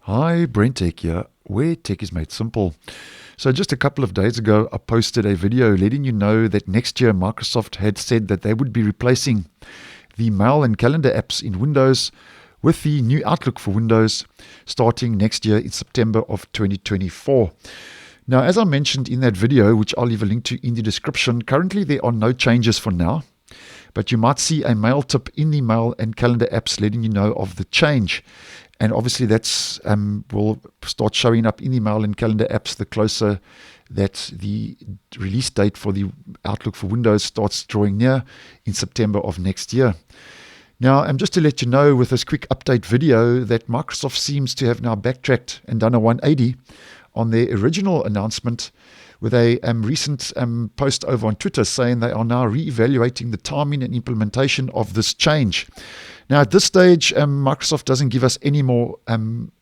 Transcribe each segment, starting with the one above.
Hi, BrenTech here, where tech is made simple. So just a couple of days ago, I posted a video letting you know that next year Microsoft had said that they would be replacing the mail and calendar apps in Windows with the new Outlook for Windows starting next year in September of 2024. Now, as I mentioned in that video, which I'll leave a link to in the description, currently there are no changes for now. But you might see a mail tip in the mail and calendar apps letting you know of the change. And obviously that's will start showing up in the mail and calendar apps the closer that the release date for the Outlook for Windows starts drawing near in September of next year. Now, just to let you know with this quick update video that Microsoft seems to have now backtracked and done a 180 on their original announcement with a recent post over on Twitter saying they are now re-evaluating the timing and implementation of this change. Now, at this stage, Microsoft doesn't give us any more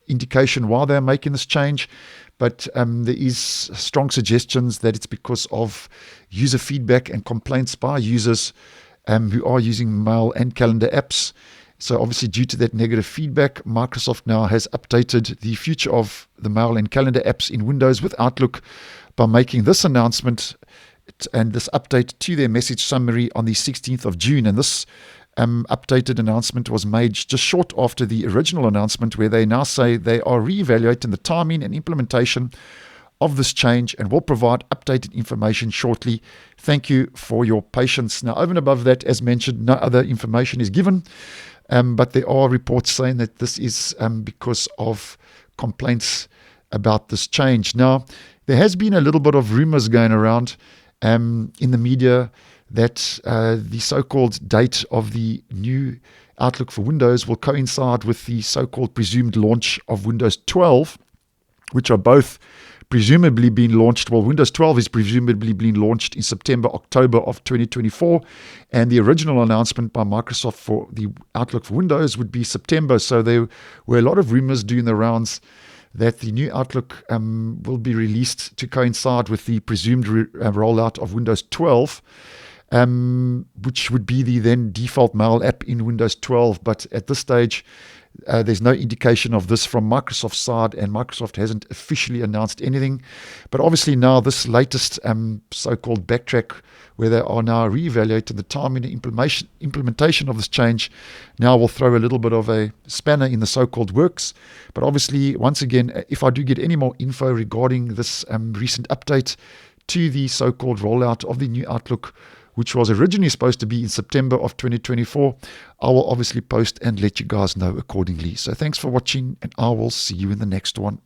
indication why they're making this change, but there is strong suggestions that it's because of user feedback and complaints by users who are using mail and calendar apps. So obviously due to that negative feedback, Microsoft now has updated the future of the mail and calendar apps in Windows with Outlook by making this announcement and this update to their message summary on the 16th of June. And this updated announcement was made just short after the original announcement, where they now say they are reevaluating the timing and implementation of this change and will provide updated information shortly. Thank you for your patience. Now, over and above that, as mentioned, no other information is given, but there are reports saying that this is because of complaints about this change. Now, there has been a little bit of rumors going around in the media that the so-called date of the new Outlook for Windows will coincide with the so-called presumed launch of Windows 12, which are both presumably being launched. Well, Windows 12 is presumably being launched in September, October of 2024, and the original announcement by Microsoft for the Outlook for Windows would be September. So there were a lot of rumors doing the rounds that the new Outlook will be released to coincide with the presumed rollout of Windows 12, which would be the then default mail app in Windows 12. But at this stage, there's no indication of this from Microsoft's side, and Microsoft hasn't officially announced anything. But obviously now this latest so-called backtrack, where they are now reevaluating the timing and implementation of this change, now will throw a little bit of a spanner in the so-called works. But obviously, once again, if I do get any more info regarding this recent update to the so-called rollout of the new Outlook, which was originally supposed to be in September of 2024, I will obviously post and let you guys know accordingly. So thanks for watching, and I will see you in the next one.